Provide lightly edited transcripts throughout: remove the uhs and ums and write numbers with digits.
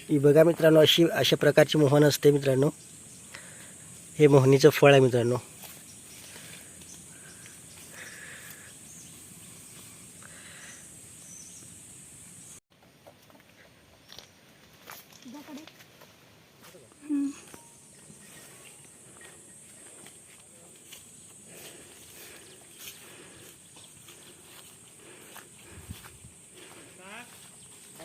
ही बघा मित्रांनो, अशा प्रकारची मोहन असते मित्रांनो. हे मोहनीचं फळ आहे मित्रांनो.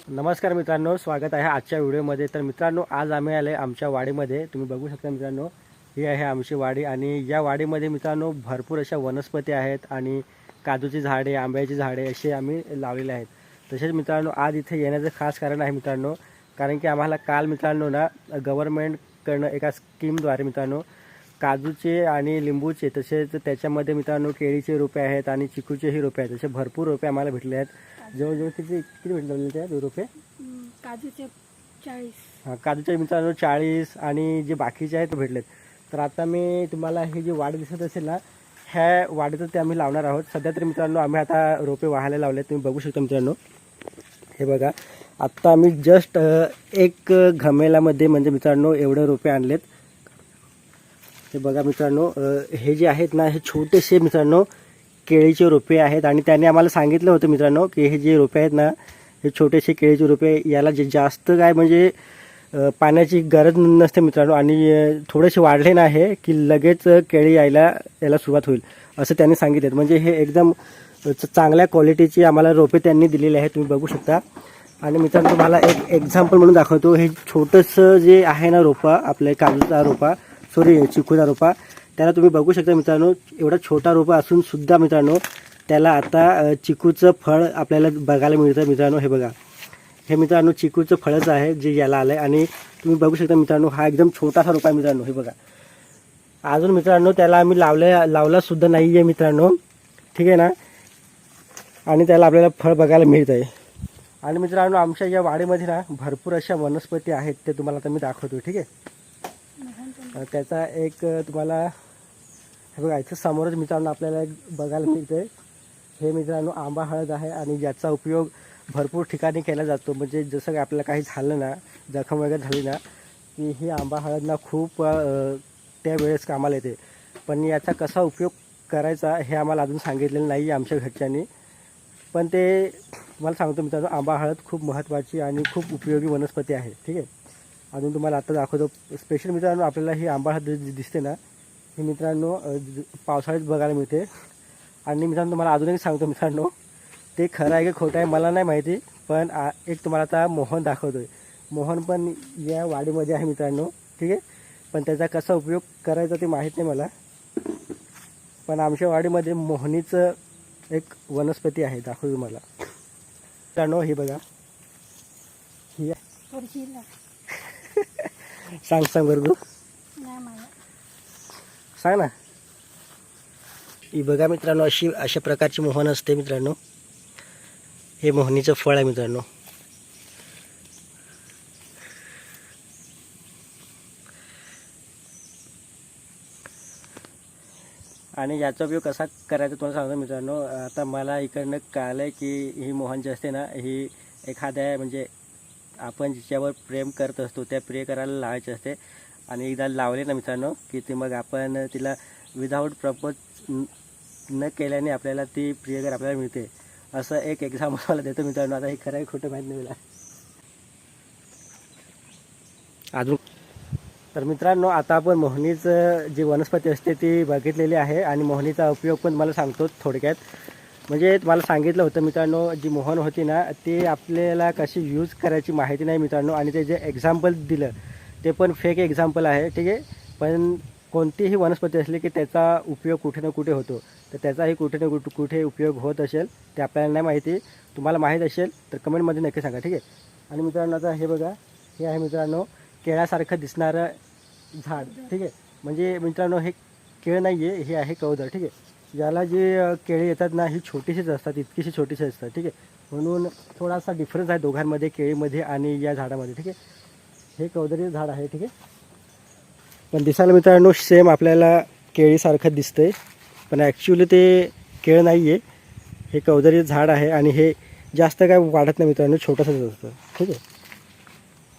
नमस्कार मित्रांनो, स्वागत आहे आजच्या व्हिडिओमध्ये. तर मित्रांनो, आज आम्ही आले आमच्या वाडीमध्ये. तुम्ही बघू शकता मित्रांनो, ही आहे आमची वाडी आणि या वाडीमध्ये मित्रांनो भरपूर अशा वनस्पती आहेत आणि काजूची झाडे, आंब्याची झाडे असे आम्ही लावलेले आहेत. तसेच मित्रांनो, आज इथे येण्याचं खास कारण आहे मित्रांनो, कारण की आम्हाला काल मित्रांनो ना गव्हर्नमेंटकडनं एका स्कीमद्वारे मित्रांनो काजूचे आणि लिंबूचे, तसेच त्याच्यामध्ये मित्रांनो केळीचे रोपे आहेत आणि चिकूचेही रोपे आहेत. असे भरपूर रोपे आम्हाला भेटले आहेत. जवळजवळ किती भेटले त्या रोपे? काजूचे 40. हां, काजूचे मित्रांनो 40 आणि जे बाकीचे आहेत ते भेटलेत. तर आता मी तुम्हाला हे जे वाडी दिसत असेल ना, ह्या वाडीचं ते आम्ही लावणार आहोत. सध्या तरी मित्रांनो आम्ही आता रोपे वाहायला लावलेत. तुम्ही बघू शकता मित्रांनो, हे बघा. आत्ता आम्ही जस्ट एक घमेलामध्ये म्हणजे मित्रांनो एवढे रोपे आणलेत. हे बघा मित्रांनो, हे जे आहेत ना, हे छोटेसे मित्रांनो केळीचे रोपे आहेत आणि त्याने आम्हाला सांगितलं होतं मित्रांनो की हे जे रोपे आहेत ना, हे छोटेसे केळीचे रोपे, याला जे जास्त काय म्हणजे पाण्याची गरज नसते मित्रांनो आणि थोडेसे वाढले ना हे की लगेच केळी याला सुरुवात होईल असं त्यांनी सांगितलं. म्हणजे हे एकदम चांगल्या क्वालिटीची आम्हाला रोपे त्यांनी दिलेली आहे. तुम्ही बघू शकता. आणि मित्रांनो तुम्हाला एक एक्झाम्पल म्हणून दाखवतो. हे छोटंसं जे आहे ना रोपा, आपले काजूचा रोपा, चिकूचा रोपा, त्याला तुम्ही बघू शकता मित्रांनो, एवढा छोटा रोपा असून सुद्धा मित्रांनो त्याला आता चिकूचं फळ आपल्याला बघायला मिळतं मित्रांनो. हे बघा, हे मित्रांनो चिकूचं फळच आहे जे याला आलं आहे. आणि तुम्ही बघू शकता मित्रांनो, हा एकदम छोटासा रोपा आहे मित्रांनो. हे बघा, अजून मित्रांनो त्याला आम्ही लावलासुद्धा नाही आहे मित्रांनो, ठीक आहे ना. आणि त्याला आपल्याला फळ बघायला मिळत आहे. आणि मित्रांनो आमच्या या वाडीमध्ये ना भरपूर अशा वनस्पती आहेत, ते तुम्हाला आता मी दाखवतो, ठीक आहे. त्याचा एक तुम्हाला हे बघा, इथं समोरच मित्रांनो आपल्याला एक बघायला मिळतं आहे. हे मित्रांनो आंबा हळद आहे आणि ज्याचा उपयोग भरपूर ठिकाणी केला जातो. म्हणजे जसं काय आपल्याला काही झालं ना, जखम वगैरे झाली ना, की ही आंबा हळद ना खूप त्यावेळेस कामाला येते. पण याचा कसा उपयोग करायचा हे आम्हाला अजून सांगितलेलं नाही आमच्या घरच्यांनी. पण ते तुम्हाला सांगतो मित्रांनो, आंबा हळद खूप महत्त्वाची आणि खूप उपयोगी वनस्पती आहे, ठीक आहे. अजून तुम्हाला आता दाखवतो. स्पेशल मित्रांनो आपल्याला ही आंबा हळद दिसते ना, हे मित्रांनो पावसाळ्यात बघायला मिळते. आणि मित्रांनो तुम्हाला अजून एक सांगतो मित्रांनो, ते खरं आहे की खोटं आहे मला नाही माहिती, पण एक तुम्हाला आता मोहन दाखवतो आहे. मोहन पण या वाडीमध्ये आहे मित्रांनो, ठीक आहे. पण त्याचा कसा उपयोग करायचा ते माहीत नाही मला. पण आमच्या वाडीमध्ये मोहनीचं एक वनस्पती आहे, दाखवतो तुम्हाला मित्रांनो. हे बघा, ही सांग बरं तू सांग ना. ही बघा मित्रांनो, अशा प्रकारची मोहन असते मित्रांनो. हे मोहनीचं फळ आहे मित्रांनो. आणि याचा उपयोग कसा करायचा तुम्हाला सांगतो मित्रांनो. आता मला इकडनं कळलं आहे की ही मोहन जी असते ना, ही एखाद्या म्हणजे आपण जिच्यावर प्रेम करत असतो त्या प्रिय करायला लावायची असते. आणि एकदा लावले ना मित्रांनो की ते मग आपण तिला विदाऊट प्रपोज न केल्याने आपल्याला ती प्रियकर आपल्याला मिळते. असं एक एक्झाम्पल मला देतो मित्रांनो. आता हे खरं आहे खोटं माहीत नाही मला अजून. तर मित्रांनो आता आपण मोहनीचं जी वनस्पती असते ती बघितलेली आहे आणि मोहनीचा उपयोग पण मला सांगतो थोडक्यात. म्हणजे तुम्हाला सांगितलं होतं मित्रांनो, जी मोहन होती ना ती आपल्याला कशी यूज करायची माहिती नाही मित्रांनो. आणि ते जे एक्झाम्पल दिलं ते पण फेक एक्झाम्पल आहे, ठीक आहे. पण कोणतीही वनस्पती असली की त्याचा उपयोग कुठे ना कुठे होतो. तर त्याचाही कुठे ना कुठे उपयोग होत असेल ते आपल्याला नाही माहिती. तुम्हाला माहीत असेल तर कमेंटमध्ये नक्की सांगा, ठीक आहे. आणि मित्रांनो आता हे बघा, हे आहे मित्रांनो केळासारखं दिसणारं झाड, ठीक आहे. म्हणजे मित्रांनो हे केळ नाही आहे, हे आहे कवदर, ठीक आहे. याला जे केळी येतात ना ही छोटीशीच असतात, इतकीशी छोटीशी असतात, ठीक आहे. म्हणून थोडासा डिफरन्स आहे दोघांमध्ये, केळीमध्ये आणि या झाडामध्ये, ठीक आहे. हे कवदरीचं झाड आहे, ठीक आहे. पण दिसायला मित्रांनो सेम आपल्याला केळीसारखं दिसतंय, पण ॲक्च्युली ते केळ नाही आहे, हे कवदरीचं झाड आहे. आणि हे जास्त काय वाढत नाही मित्रांनो, छोटंसंच असतं, ठीक आहे.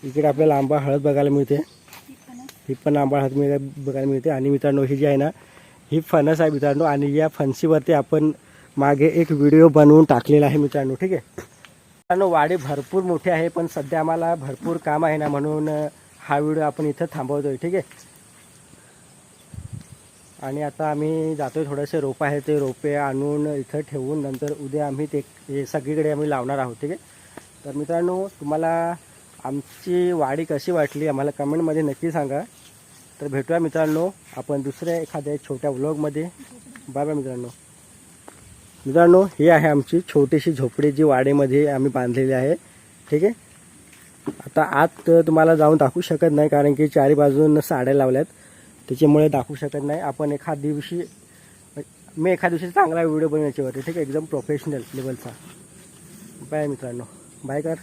इकडे आपल्याला आंबा हळद बघायला मिळते, ही फणस. ही पण आंबा हळद बघायला मिळते. आणि मित्रांनो ही जी आहे ना ही फणस आहे मित्रांनो. आणि या फणसीवरती आपण मागे एक व्हिडिओ बनवून टाकलेला आहे मित्रांनो. ठीक आहे मित्रांनो, वाडी भरपूर मोठी आहे पण सध्या आम्हाला भरपूर काम आहे ना, म्हणून हा व्हिडिओ आपण इथं थांबवतोय. ठीक आहे. आणि आता आम्ही जातोय, थोडेसे रोपं आहे ते रोपे आणून इथं ठेवून नंतर उद्या आम्ही ते हे सगळीकडे आम्ही लावणार आहोत. ठीक आहे. तर मित्रांनो, तुम्हाला आमची वाडी कशी वाटली आम्हाला कमेंटमध्ये नक्की सांगा. तर भेटूया मित्रांनो आपण दुसऱ्या एखाद्या छोट्या व्लॉगमध्ये. बाय बाय मित्रांनो. मित्रांनो ही आहे आमची छोटीशी झोपडी जी वाडीमध्ये आम्ही बांधलेली आहे. ठीक आहे. आता आत तुम्हाला जाऊन दाखवू शकत नाही कारण की चारी बाजून साड्या लावल्यात, त्याच्यामुळे दाखवू शकत नाही. आपण मी एखाद दिवशी चांगला व्हिडिओ बनवण्याच्यावरती. ठीक आहे, एकदम प्रोफेशनल लेवलचा. बाय मित्रांनो, बाय कर.